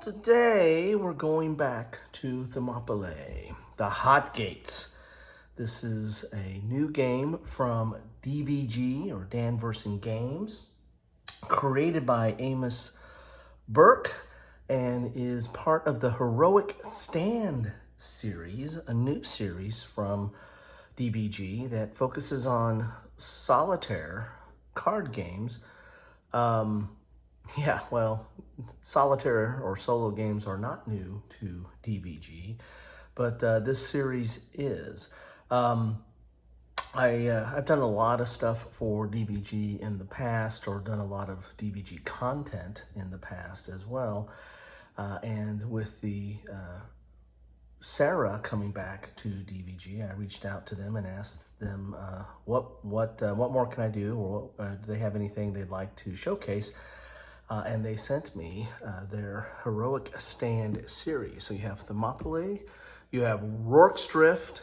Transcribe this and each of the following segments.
Today we're going back to Thermopylae, the Hot Gates. This is a new game from DVG, or Dan Verson Games, created by Amos Burke, and is part of the Heroic Stand series, a new series from DVG that focuses on solitaire card games. Yeah, well, solitaire or solo games are not new to DVG, but this series is. I've done a lot of stuff for DVG in the past, or done a lot of DVG content in the past as well. And with the Sarah coming back to DVG, I reached out to them and asked them what more can I do, or do they have anything they'd like to showcase? And they sent me their Heroic Stand series. So you have Thermopylae, you have Rorke's Drift,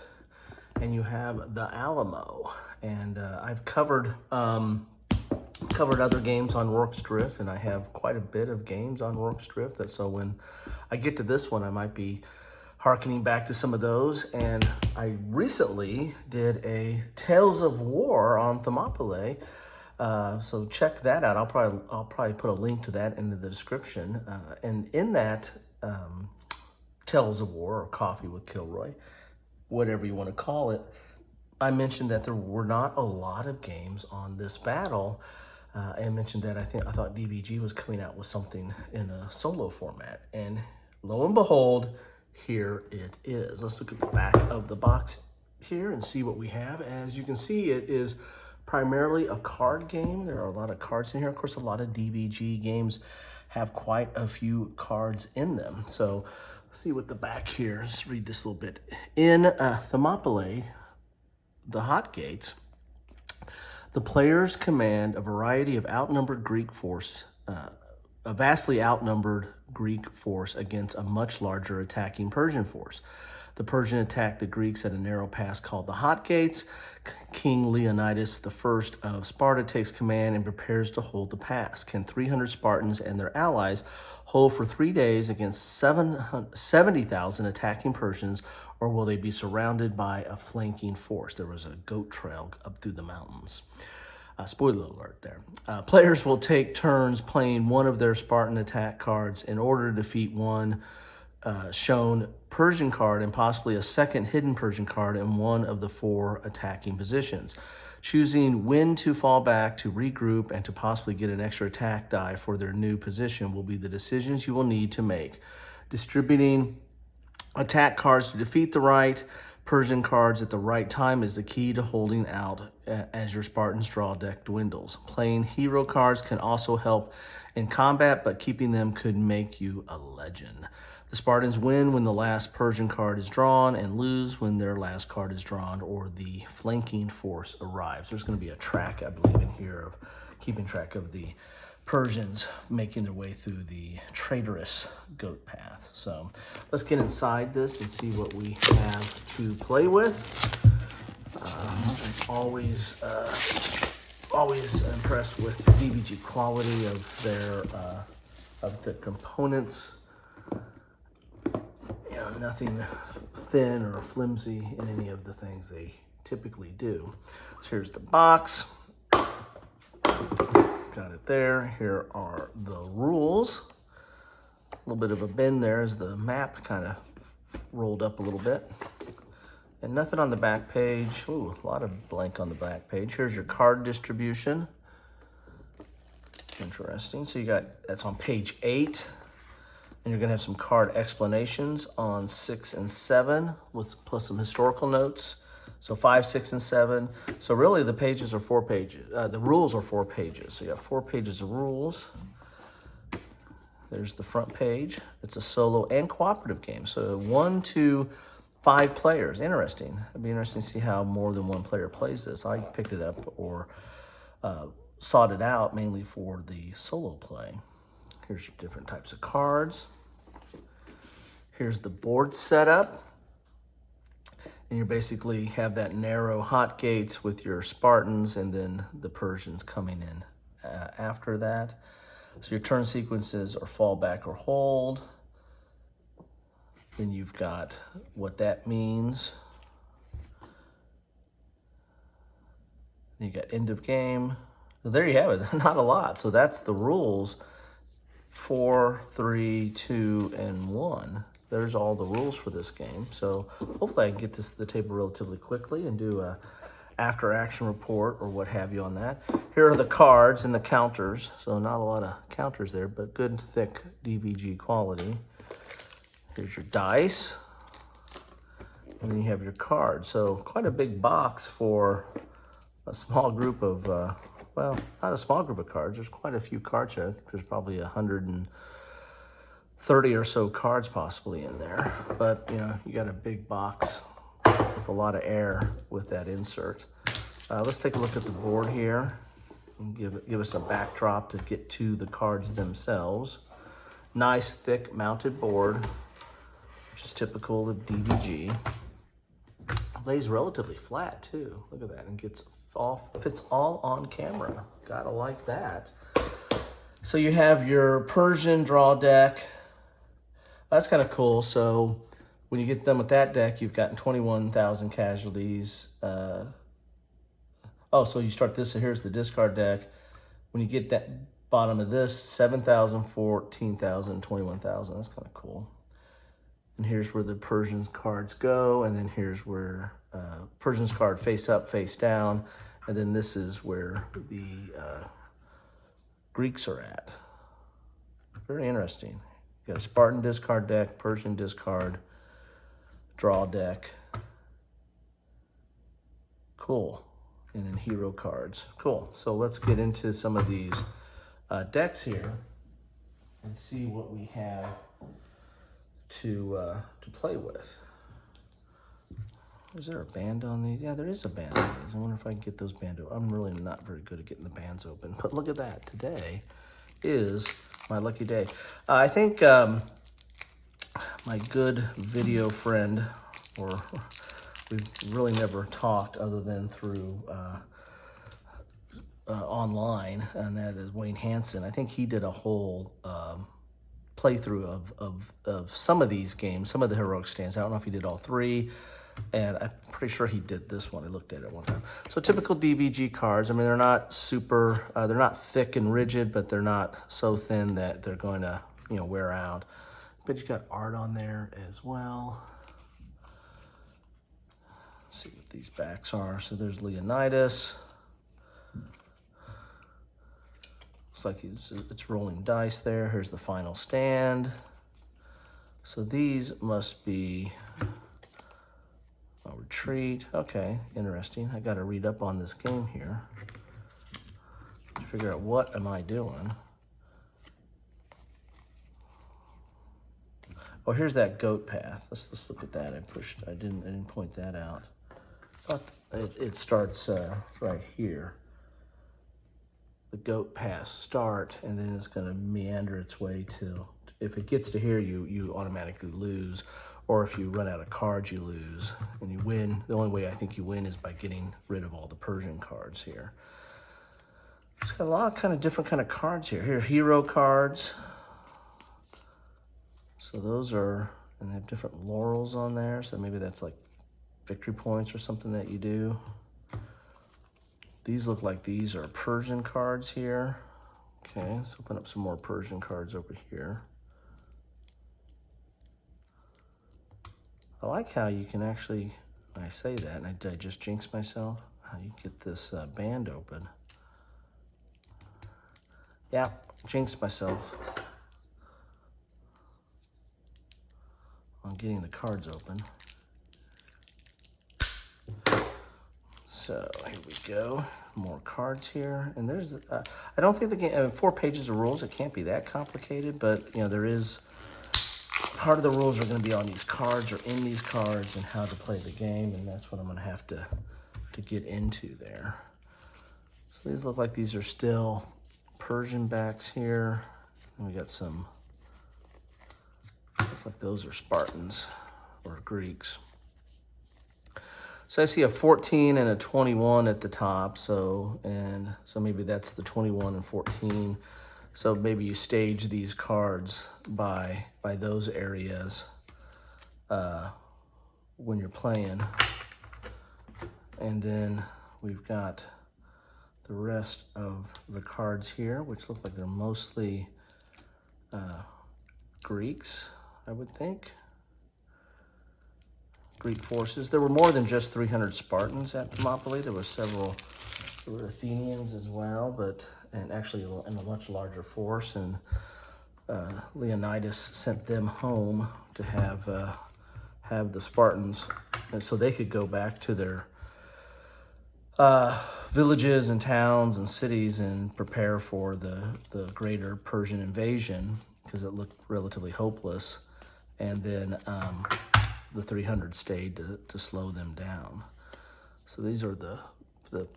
and you have the Alamo. And I've covered other games on Rorke's Drift, and I have quite a bit of games on Rorke's Drift. So when I get to this one, I might be harkening back to some of those. And I recently did a Tales of War on Thermopylae. So check that out. I'll probably put a link to that in the description. And in that Tales of War, or Coffee with Kilroy, whatever you want to call it, I mentioned that there were not a lot of games on this battle. I mentioned that I thought DVG was coming out with something in a solo format, and lo and behold, here it is. Let's look at the back of the box here and see what we have. As you can see, it is primarily a card game. There are a lot of cards in here. Of course, a lot of DVG games have quite a few cards in them. So let's see what the back here, let's read this a little bit. In Thermopylae, the Hot Gates, the players command a variety of outnumbered Greek force, a vastly outnumbered Greek force against a much larger attacking Persian force. The Persian attacked the Greeks at a narrow pass called the Hot Gates. King Leonidas I of Sparta takes command and prepares to hold the pass. Can 300 Spartans and their allies hold for 3 days against 70,000 attacking Persians, or will they be surrounded by a flanking force? There was a goat trail up through the mountains. Spoiler alert there. Players will take turns playing one of their Spartan attack cards in order to defeat one shown Persian card and possibly a second hidden Persian card in one of the 4 attacking positions. Choosing when to fall back, to regroup, and to possibly get an extra attack die for their new position will be the decisions you will need to make. Distributing attack cards to defeat the right Persian cards at the right time is the key to holding out as your Spartan's draw deck dwindles. Playing hero cards can also help in combat, but keeping them could make you a legend. The Spartans win when the last Persian card is drawn and lose when their last card is drawn or the flanking force arrives. There's going to be a track, I believe, in here of keeping track of the Persians making their way through the traitorous goat path. So let's get inside this and see what we have to play with. I'm always impressed with the DVG quality of the components. You know, nothing thin or flimsy in any of the things they typically do. So here's the box. Got it there. Here are the rules. A little bit of a bend there as the map kind of rolled up a little bit. And nothing on the back page. Ooh, a lot of blank on the back page. Here's your card distribution. Interesting. So you got, that's on page 8. And you're going to have some card explanations on 6 and 7, plus some historical notes. So 5, 6, and 7. So really the pages are 4 pages. The rules are 4 pages. So you have 4 pages of rules. There's the front page. It's a solo and cooperative game. So 1 to 5 players. Interesting. It'd be interesting to see how more than one player plays this. I picked it up or sought it out mainly for the solo play. Here's your different types of cards. Here's the board setup. And you basically have that narrow Hot Gates with your Spartans and then the Persians coming in after that. So your turn sequences are fall back or hold. Then you've got what that means. You got end of game. So there you have it. Not a lot. So that's the rules. 4, 3, 2, and 1. There's all the rules for this game. So hopefully I can get this to the table relatively quickly and do a after action report or what have you on that. Here are the cards and the counters. So not a lot of counters there, but good thick DVG quality. Here's your dice. And then you have your cards. So quite a big box for a small group of, well, not a small group of cards. There's quite a few cards here. I think there's probably 130 or so cards possibly in there. But, you know, you got a big box with a lot of air with that insert. Let's take a look at the board here and give us a backdrop to get to the cards themselves. Nice, thick, mounted board, which is typical of DVG. Lays relatively flat, too. Look at that, and fits all on camera. Gotta like that. So you have your Persian draw deck. That's kind of cool. So when you get done with that deck, you've gotten 21,000 casualties. So you start this, so here's the discard deck. When you get that bottom of this, 7,000, 14,000, 21,000. That's kind of cool. And here's where the Persian cards go, and then here's where Persian's card face up, face down, and then this is where the Greeks are at. Very interesting. You got a Spartan discard deck, Persian discard, draw deck. Cool. And then hero cards. Cool. So let's get into some of these decks here and see what we have to play with. Is there a band on these? Yeah, there is a band on these. I wonder if I can get those band open. I'm really not very good at getting the bands open, but look at that. Today is my lucky day. I think my good video friend, or we've really never talked other than through online, and that is Wayne Hansen. I think he did a whole playthrough of some of these games, some of the heroic stands. I don't know if he did all three, and I'm pretty sure he did this one. I looked at it one time. So typical DVG cards. I mean, they're not super, they're not thick and rigid, but they're not so thin that they're going to, you know, wear out. But you got art on there as well. Let's see what these backs are. So there's Leonidas. Looks like it's rolling dice there. Here's the final stand. So these must be a retreat. Okay, interesting. I got to read up on this game here to figure out what am I doing. Oh, here's that goat path. Let's look at that. I didn't point that out. I thought it starts right here. The goat path start, and then it's going to meander its way to. If it gets to here, you automatically lose, or if you run out of cards, you lose, and you win. The only way I think you win is by getting rid of all the Persian cards here. It's got a lot of kind of different kind of cards here. Here are hero cards. So those are, and they have different laurels on there. So maybe that's like victory points or something that you do. These look like these are Persian cards here. Okay, let's open up some more Persian cards over here. I like how you can actually, when I say that, and I just jinxed myself, how you get this band open. Yeah, jinxed myself on getting the cards open. So here we go, more cards here. And there's, I don't think the game, 4 pages of rules, it can't be that complicated, but you know, there is, part of the rules are gonna be on these cards or in these cards and how to play the game, and that's what I'm gonna have to get into there. So these look like these are still Persian backs here. And we got some, looks like those are Spartans or Greeks. So I see a 14 and a 21 at the top. So maybe that's the 21 and 14. So maybe you stage these cards by those areas. when you're playing. And then we've got the rest of the cards here, which look like they're mostly Greeks, I would think. Greek forces. There were more than just 300 Spartans at Thermopylae. There were Athenians as well, and actually in a much larger force. And Leonidas sent them home to have the Spartans, and so they could go back to their villages and towns and cities and prepare for the greater Persian invasion, because it looked relatively hopeless. And then the 300 stayed to slow them down. So these are the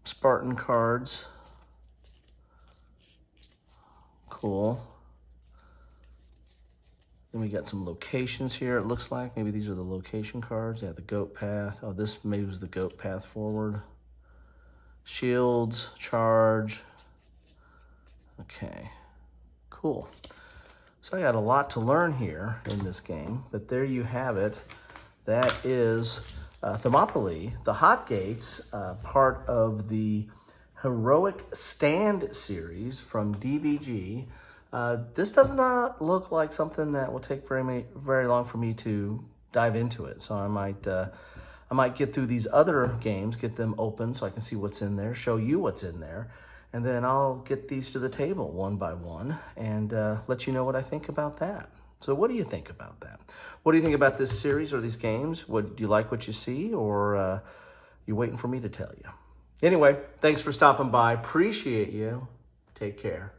Spartan cards. Cool. Then we got some locations here, it looks like. Maybe these are the location cards. Yeah, the goat path. Oh, this maybe was the goat path forward. Shields, charge. Okay, cool. So I got a lot to learn here in this game, but there you have it. That is Thermopylae, the Hot Gates, part of the Heroic Stand series from DVG. This does not look like something that will take very long for me to dive into it. So I might get through these other games, get them open so I can see what's in there, show you what's in there, and then I'll get these to the table one by one and let you know what I think about that. So what do you think about that? What do you think about this series or these games? Do you like what you see, or you waiting for me to tell you? Anyway, thanks for stopping by. Appreciate you. Take care.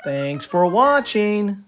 Thanks for watching.